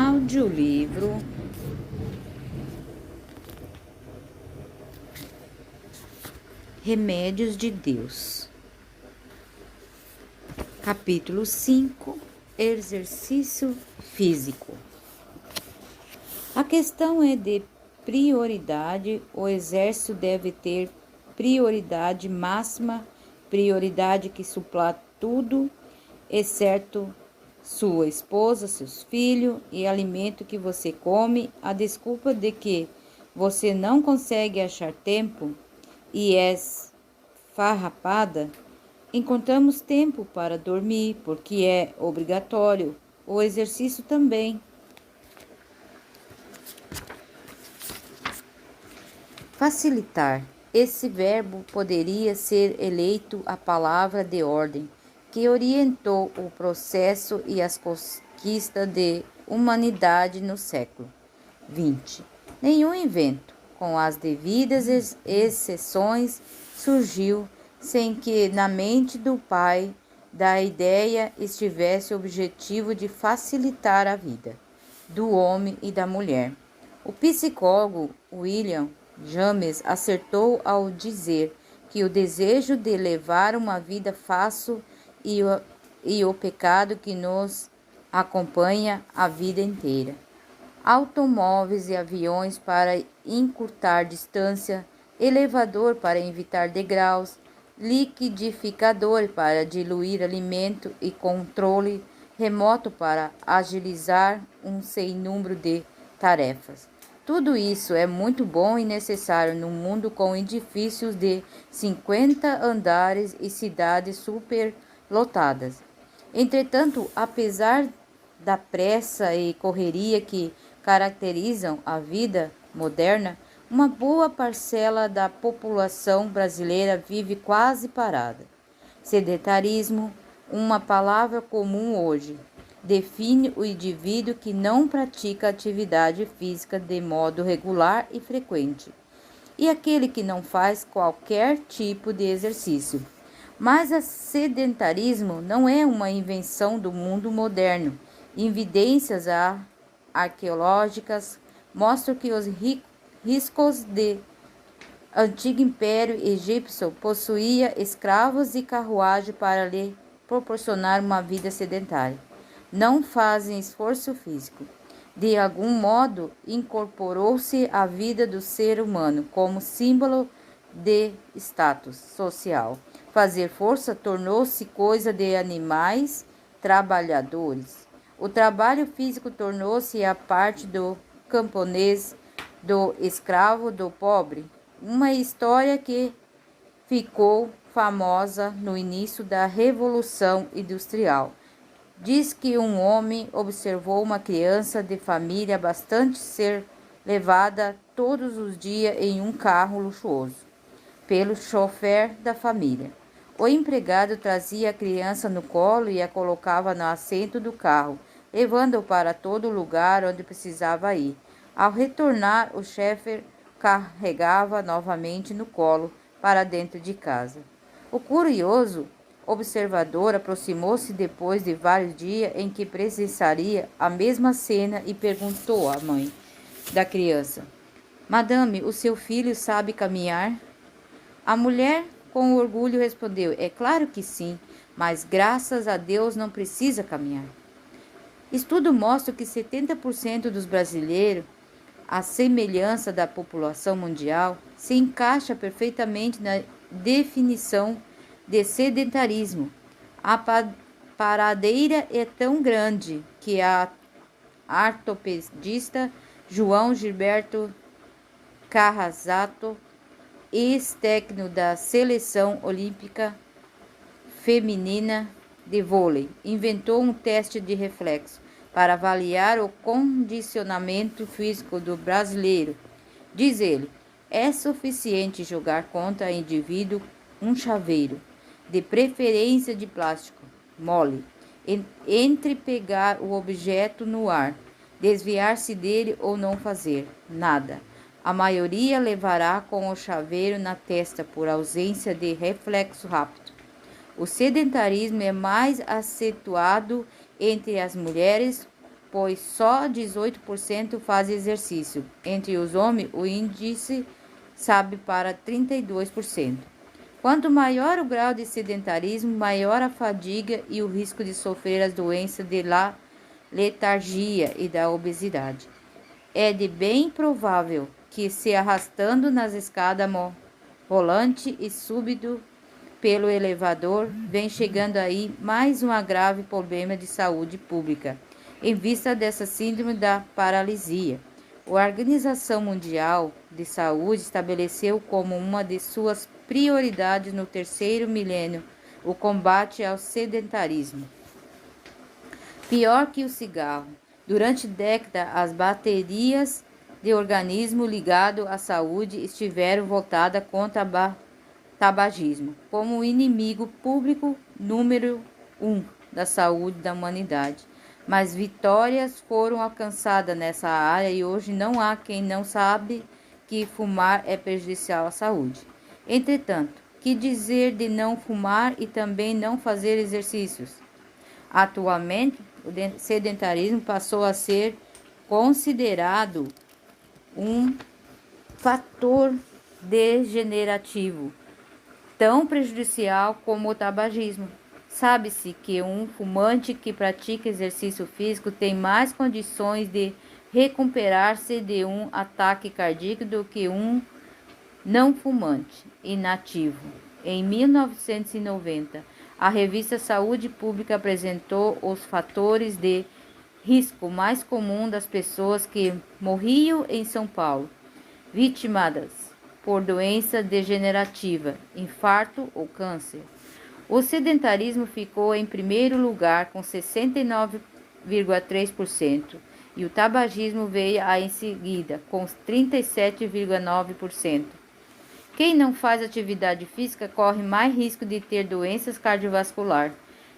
Audiolivro Remédios de Deus. Capítulo 5. Exercício físico. A questão é de prioridade. O exército deve ter prioridade máxima, prioridade que supla tudo, exceto sua esposa, seus filhos e alimento que você come. A desculpa de que você não consegue achar tempo e és farrapada, encontramos tempo para dormir, porque é obrigatório. O exercício também. Facilitar. Esse verbo poderia ser eleito a palavra de ordem que orientou o processo e as conquistas de humanidade no século XX. Nenhum invento, com as devidas exceções, surgiu sem que na mente do pai da ideia estivesse o objetivo de facilitar a vida do homem e da mulher. O psicólogo William James acertou ao dizer que o desejo de levar uma vida fácil e o pecado que nos acompanha a vida inteira. Automóveis e aviões para encurtar distância, elevador para evitar degraus, liquidificador para diluir alimento e controle remoto para agilizar um sem número de tarefas. Tudo isso é muito bom e necessário num mundo com edifícios de 50 andares e cidades superlotadas. Entretanto, apesar da pressa e correria que caracterizam a vida moderna, uma boa parcela da população brasileira vive quase parada. Sedentarismo, uma palavra comum hoje, define o indivíduo que não pratica atividade física de modo regular e frequente, e aquele que não faz qualquer tipo de exercício. Mas o sedentarismo não é uma invenção do mundo moderno. Evidências arqueológicas mostram que os riscos do antigo império egípcio possuía escravos e carruagem para lhe proporcionar uma vida sedentária. Não fazem esforço físico. De algum modo, incorporou-se à vida do ser humano como símbolo de status social. Fazer força tornou-se coisa de animais trabalhadores. O trabalho físico tornou-se a parte do camponês, do escravo, do pobre. Uma história que ficou famosa no início da Revolução Industrial. Diz que um homem observou uma criança de família bastante ser levada todos os dias em um carro luxuoso pelo chofer da família. O empregado trazia a criança no colo e a colocava no assento do carro, levando-o para todo lugar onde precisava ir. Ao retornar, o chefe carregava novamente no colo para dentro de casa. O curioso observador aproximou-se depois de vários dias em que presenciaria a mesma cena e perguntou à mãe da criança: Madame, o seu filho sabe caminhar? A mulher, com orgulho, respondeu: É claro que sim, mas graças a Deus não precisa caminhar. Estudo mostra que 70% dos brasileiros, à semelhança da população mundial, se encaixa perfeitamente na definição de sedentarismo. A paradeira é tão grande que a ortopedista João Gilberto Carrazato, ex-técnico da Seleção Olímpica Feminina de Vôlei, inventou um teste de reflexo para avaliar o condicionamento físico do brasileiro. Diz ele, é suficiente jogar contra indivíduo um chaveiro, de preferência de plástico, mole, entre pegar o objeto no ar, desviar-se dele ou não fazer nada. A maioria levará com o chaveiro na testa por ausência de reflexo rápido. O sedentarismo é mais acentuado entre as mulheres pois só 18% faz exercício. Entre os homens, o índice sobe para 32%. Quanto maior o grau de sedentarismo, maior a fadiga e o risco de sofrer as doenças de letargia e da obesidade. É de bem provável que, se arrastando nas escadas rolante e súbito pelo elevador, vem chegando aí mais um grave problema de saúde pública, em vista dessa síndrome da paralisia. A Organização Mundial de Saúde estabeleceu como uma de suas prioridades no terceiro milênio o combate ao sedentarismo. Pior que o cigarro. Durante décadas, as baterias de organismo ligado à saúde estiveram voltadas contra o tabagismo, como o inimigo público número 1 da saúde da humanidade. Mas vitórias foram alcançadas nessa área e hoje não há quem não sabe que fumar é prejudicial à saúde. Entretanto, que dizer de não fumar e também não fazer exercícios? Atualmente, o sedentarismo passou a ser considerado um fator degenerativo, tão prejudicial como o tabagismo. Sabe-se que um fumante que pratica exercício físico tem mais condições de recuperar-se de um ataque cardíaco do que um não fumante inativo. Em 1990, a revista Saúde Pública apresentou os fatores de risco mais comuns das pessoas que morriam em São Paulo, vitimadas por doença degenerativa, infarto ou câncer. O sedentarismo ficou em primeiro lugar com 69,3% e o tabagismo veio em seguida com 37,9%. Quem não faz atividade física corre mais risco de ter doenças cardiovasculares.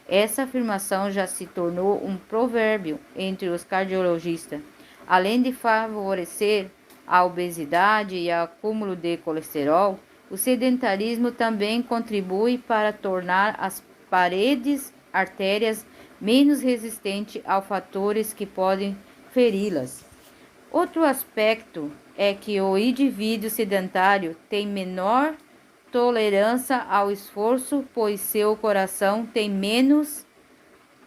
Essa afirmação já se tornou um provérbio entre os cardiologistas. Além de favorecer a obesidade e o acúmulo de colesterol, o sedentarismo também contribui para tornar as artérias menos resistentes a fatores que podem feri-las. Outro aspecto é que o indivíduo sedentário tem menor tolerância ao esforço, pois seu coração tem menos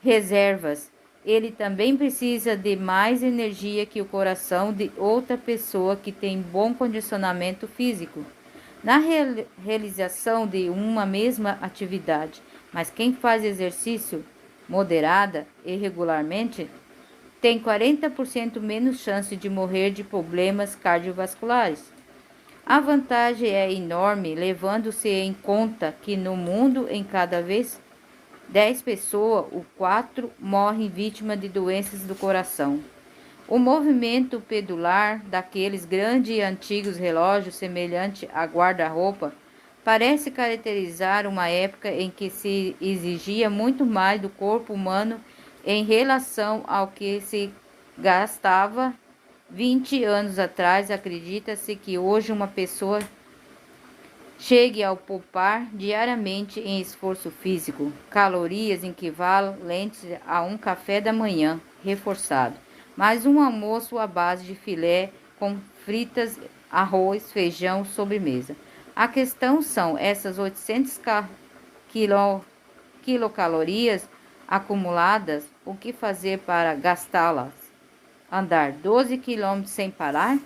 reservas. Ele também precisa de mais energia que o coração de outra pessoa que tem bom condicionamento físico na realização de uma mesma atividade. Mas quem faz exercício moderada e regularmente tem 40% menos chance de morrer de problemas cardiovasculares. A vantagem é enorme, levando-se em conta que no mundo, em cada vez 10 pessoas, 4 morrem vítimas de doenças do coração. O movimento pendular daqueles grandes e antigos relógios, semelhante a guarda-roupa, parece caracterizar uma época em que se exigia muito mais do corpo humano em relação ao que se gastava 20 anos atrás. Acredita-se que hoje uma pessoa chegue ao poupar diariamente em esforço físico calorias equivalentes a um café da manhã reforçado, mais um almoço à base de filé com fritas, arroz, feijão, sobremesa. A questão são essas 800 quilocalorias acumuladas, o que fazer para gastá-las? Andar 12 quilômetros sem parar?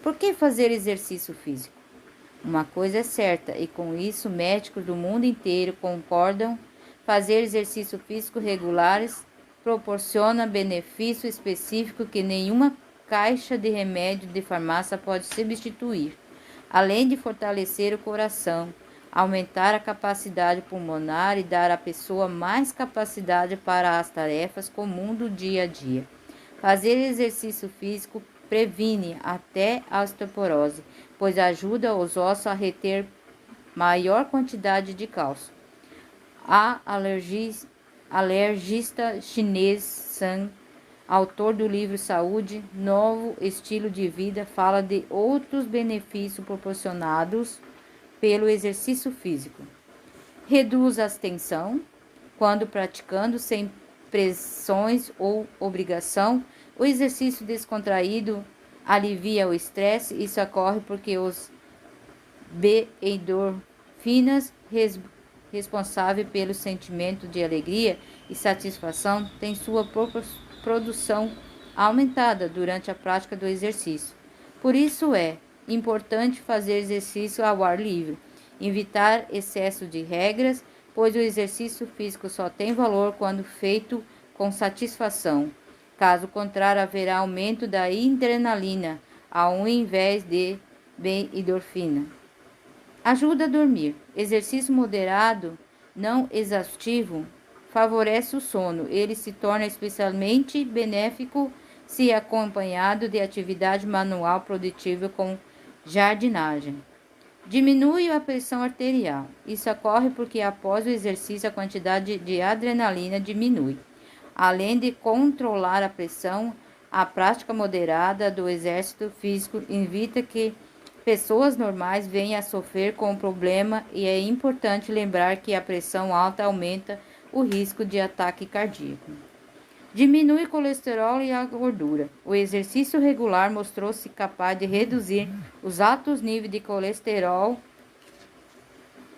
Por que fazer exercício físico? Uma coisa é certa, e com isso médicos do mundo inteiro concordam: fazer exercício físico regulares proporciona benefício específico que nenhuma caixa de remédio de farmácia pode substituir, além de fortalecer o coração, aumentar a capacidade pulmonar e dar à pessoa mais capacidade para as tarefas comuns do dia a dia. Fazer exercício físico previne até a osteoporose, pois ajuda os ossos a reter maior quantidade de cálcio. A alergista chinês Sun, autor do livro Saúde, Novo Estilo de Vida, fala de outros benefícios proporcionados pelo exercício físico. Reduz a tensão quando praticando sem pressões ou obrigação. O exercício descontraído alivia o estresse. Isso ocorre porque os endorfinas responsáveis pelo sentimento de alegria e satisfação têm sua produção aumentada durante a prática do exercício. Por isso é importante fazer exercício ao ar livre, evitar excesso de regras, pois o exercício físico só tem valor quando feito com satisfação. Caso contrário, haverá aumento da adrenalina ao invés de endorfina. Ajuda a dormir. Exercício moderado, não exaustivo, favorece o sono. Ele se torna especialmente benéfico se acompanhado de atividade manual produtiva com jardinagem. Diminui a pressão arterial. Isso ocorre porque após o exercício a quantidade de adrenalina diminui. Além de controlar a pressão, a prática moderada do exercício físico evita que pessoas normais venham a sofrer com o problema, e é importante lembrar que a pressão alta aumenta o risco de ataque cardíaco. Diminui o colesterol e a gordura. O exercício regular mostrou-se capaz de reduzir os altos níveis de colesterol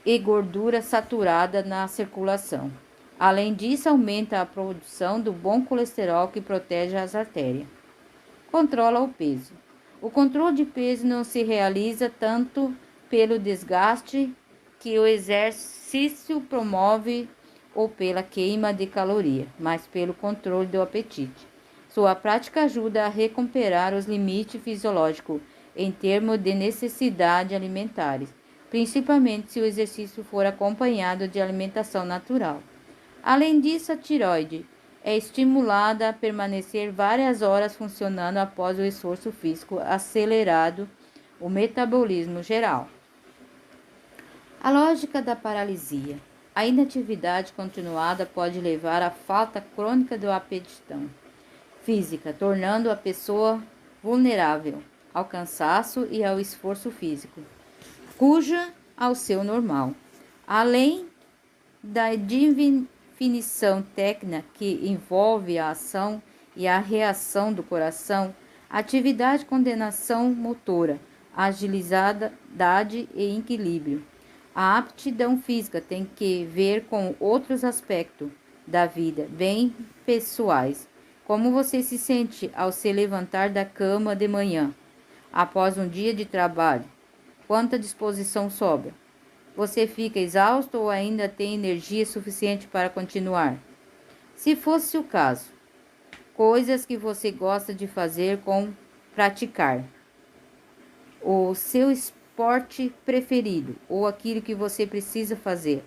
e gordura saturada na circulação. Além disso, aumenta a produção do bom colesterol que protege as artérias. Controla o peso. O controle de peso não se realiza tanto pelo desgaste que o exercício promove ou pela queima de caloria, mas pelo controle do apetite. Sua prática ajuda a recuperar os limites fisiológicos em termos de necessidades alimentares, principalmente se o exercício for acompanhado de alimentação natural. Além disso, a tireoide é estimulada a permanecer várias horas funcionando após o esforço físico, acelerado o metabolismo geral. A lógica da paralisia. A inatividade continuada pode levar à falta crônica do apetite física, tornando a pessoa vulnerável ao cansaço e ao esforço físico, cuja ao seu normal. Além da definição técnica que envolve a ação e a reação do coração, atividade, coordenação motora, agilidade e equilíbrio. A aptidão física tem que ver com outros aspectos da vida, bem pessoais. Como você se sente ao se levantar da cama de manhã, após um dia de trabalho? Quanta disposição sobra? Você fica exausto ou ainda tem energia suficiente para continuar? Se fosse o caso, coisas que você gosta de fazer com praticar. O seu esporte preferido ou aquilo que você precisa fazer.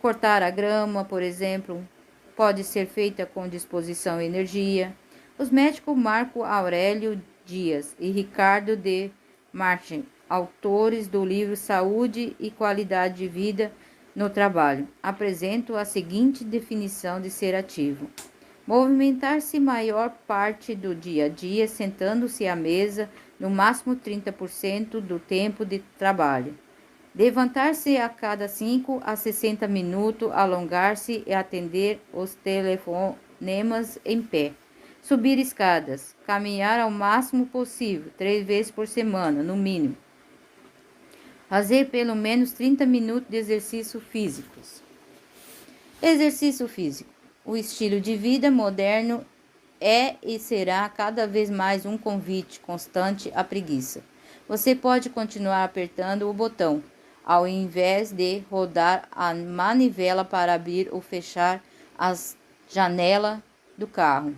Cortar a grama, por exemplo, pode ser feita com disposição e energia. Os médicos Marco Aurélio Dias e Ricardo de Martin, autores do livro Saúde e Qualidade de Vida no Trabalho, apresentam a seguinte definição de ser ativo: movimentar-se maior parte do dia a dia, sentando-se à mesa no máximo 30% do tempo de trabalho. Levantar-se a cada 5 a 60 minutos, alongar-se e atender os telefonemas em pé. Subir escadas, caminhar ao máximo possível, 3 vezes por semana, no mínimo. Fazer pelo menos 30 minutos de exercício físicos. Exercício físico. O estilo de vida moderno é e será cada vez mais um convite constante à preguiça. Você pode continuar apertando o botão, ao invés de rodar a manivela para abrir ou fechar as janelas do carro.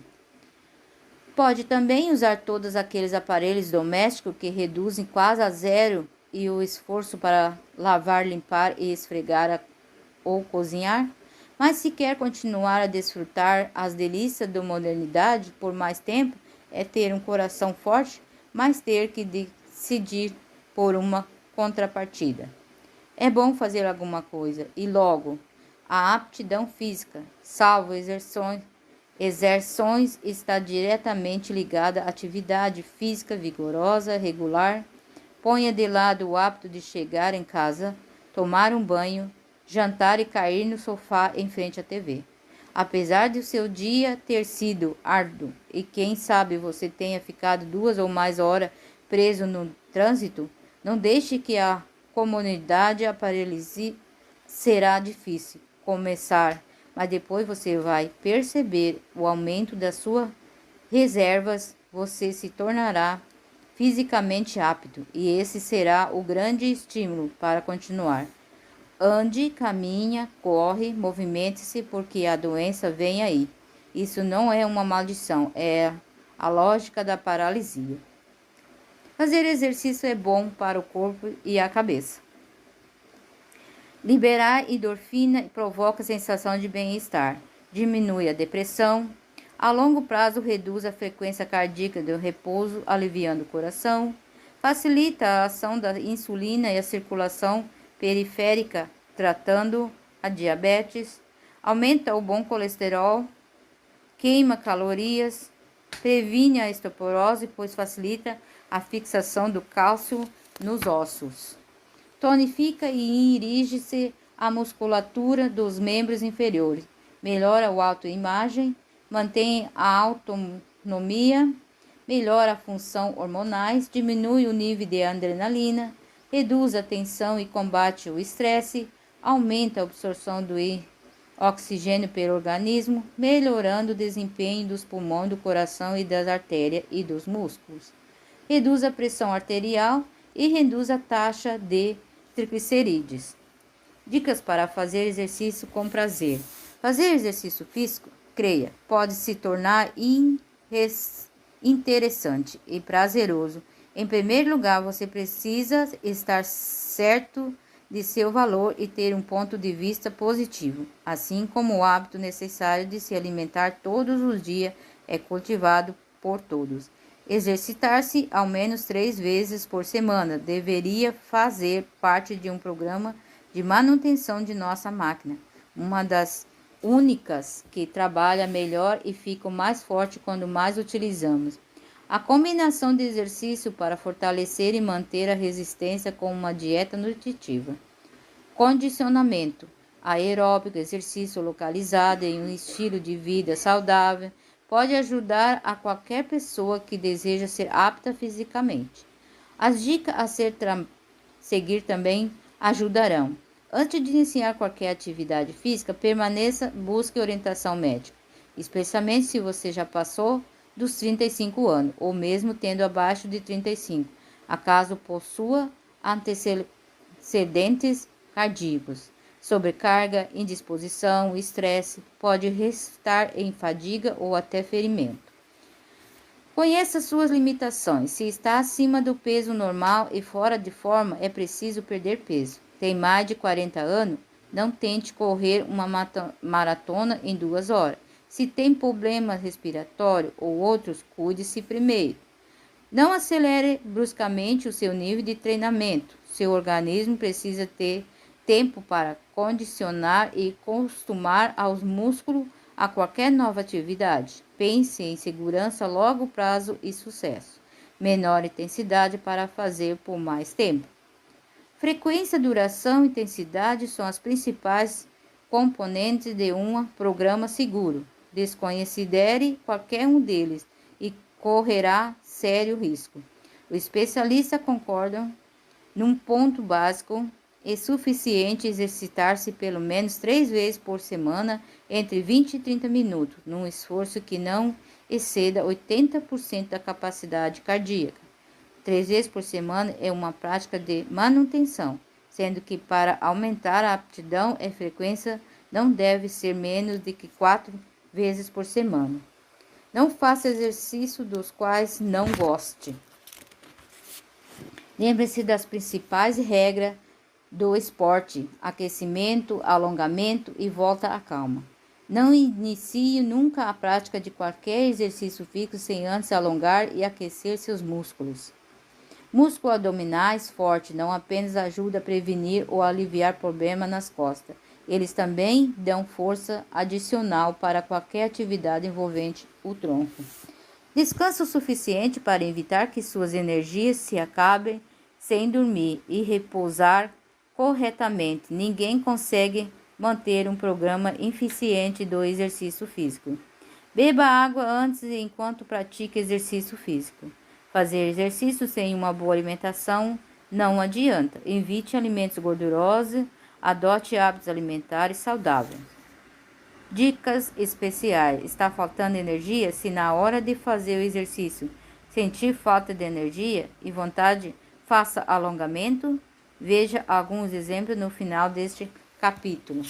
Pode também usar todos aqueles aparelhos domésticos que reduzem quase a zero e o esforço para lavar, limpar e esfregar ou cozinhar. Mas se quer continuar a desfrutar as delícias da modernidade por mais tempo, é ter um coração forte, mas ter que decidir por uma contrapartida. É bom fazer alguma coisa, e logo. A aptidão física, salvo exerções, está diretamente ligada à atividade física vigorosa, regular. Ponha de lado o hábito de chegar em casa, tomar um banho, jantar e cair no sofá em frente à TV. Apesar de o seu dia ter sido árduo e quem sabe você tenha ficado 2 ou mais horas preso no trânsito, não deixe que a comunidade a paralise. Será difícil começar, mas depois você vai perceber o aumento das suas reservas, você se tornará fisicamente apto e esse será o grande estímulo para continuar. Ande, caminha, corre, movimente-se, porque a doença vem aí. Isso não é uma maldição, é a lógica da paralisia. Fazer exercício é bom para o corpo e a cabeça. Liberar endorfina provoca sensação de bem-estar, diminui a depressão, a longo prazo reduz a frequência cardíaca do repouso, aliviando o coração, facilita a ação da insulina e a circulação periférica, tratando a diabetes, aumenta o bom colesterol, queima calorias, previne a osteoporose, pois facilita a fixação do cálcio nos ossos. Tonifica e irige-se a musculatura dos membros inferiores, melhora a autoimagem, mantém a autonomia, melhora a função hormonais, diminui o nível de adrenalina, reduz a tensão e combate o estresse, aumenta a absorção do oxigênio pelo organismo, melhorando o desempenho dos pulmões, do coração e das artérias e dos músculos. Reduz a pressão arterial e reduz a taxa de triglicerídeos. Dicas para fazer exercício com prazer. Fazer exercício físico, creia, pode se tornar interessante e prazeroso. Em primeiro lugar, você precisa estar certo de seu valor e ter um ponto de vista positivo, assim como o hábito necessário de se alimentar todos os dias é cultivado por todos. Exercitar-se ao menos 3 vezes por semana deveria fazer parte de um programa de manutenção de nossa máquina, uma das únicas que trabalha melhor e fica mais forte quando mais utilizamos. A combinação de exercício para fortalecer e manter a resistência com uma dieta nutritiva. Condicionamento aeróbico, exercício localizado em um estilo de vida saudável, pode ajudar a qualquer pessoa que deseja ser apta fisicamente. As dicas a seguir também ajudarão. Antes de iniciar qualquer atividade física, busque orientação médica, especialmente se você já passou dos 35 anos, ou mesmo tendo abaixo de 35, acaso possua antecedentes cardíacos. Sobrecarga, indisposição, estresse pode resultar em fadiga ou até ferimento. Conheça suas limitações. Se está acima do peso normal e fora de forma, é preciso perder peso. Tem mais de 40 anos? Não tente correr uma maratona em 2 horas. Se tem problema respiratório ou outros, cuide-se primeiro. Não acelere bruscamente o seu nível de treinamento. Seu organismo precisa ter tempo para condicionar e acostumar aos músculos a qualquer nova atividade. Pense em segurança a longo prazo e sucesso. Menor intensidade para fazer por mais tempo. Frequência, duração e intensidade são as principais componentes de um programa seguro. Desconsidere qualquer um deles e correrá sério risco. Os especialistas concordam num ponto básico. É suficiente exercitar-se pelo menos 3 vezes por semana, entre 20 e 30 minutos, num esforço que não exceda 80% da capacidade cardíaca. 3 vezes por semana é uma prática de manutenção, sendo que para aumentar a aptidão a frequência não deve ser menos de que 4 vezes por semana. Não faça exercício dos quais não goste. Lembre-se das principais regras do esporte: aquecimento, alongamento e volta à calma. Não inicie nunca a prática de qualquer exercício físico sem antes alongar e aquecer seus músculos. Músculos abdominais fortes não apenas ajudam a prevenir ou aliviar problemas nas costas, eles também dão força adicional para qualquer atividade envolvente o tronco. Descanso suficiente para evitar que suas energias se acabem sem dormir e repousar corretamente. Ninguém consegue manter um programa eficiente do exercício físico. Beba água antes e enquanto pratica exercício físico. Fazer exercício sem uma boa alimentação não adianta. Evite alimentos gordurosos, adote hábitos alimentares saudáveis. Dicas especiais. Está faltando energia? Se na hora de fazer o exercício sentir falta de energia e vontade, faça alongamento. Veja alguns exemplos no final deste capítulo.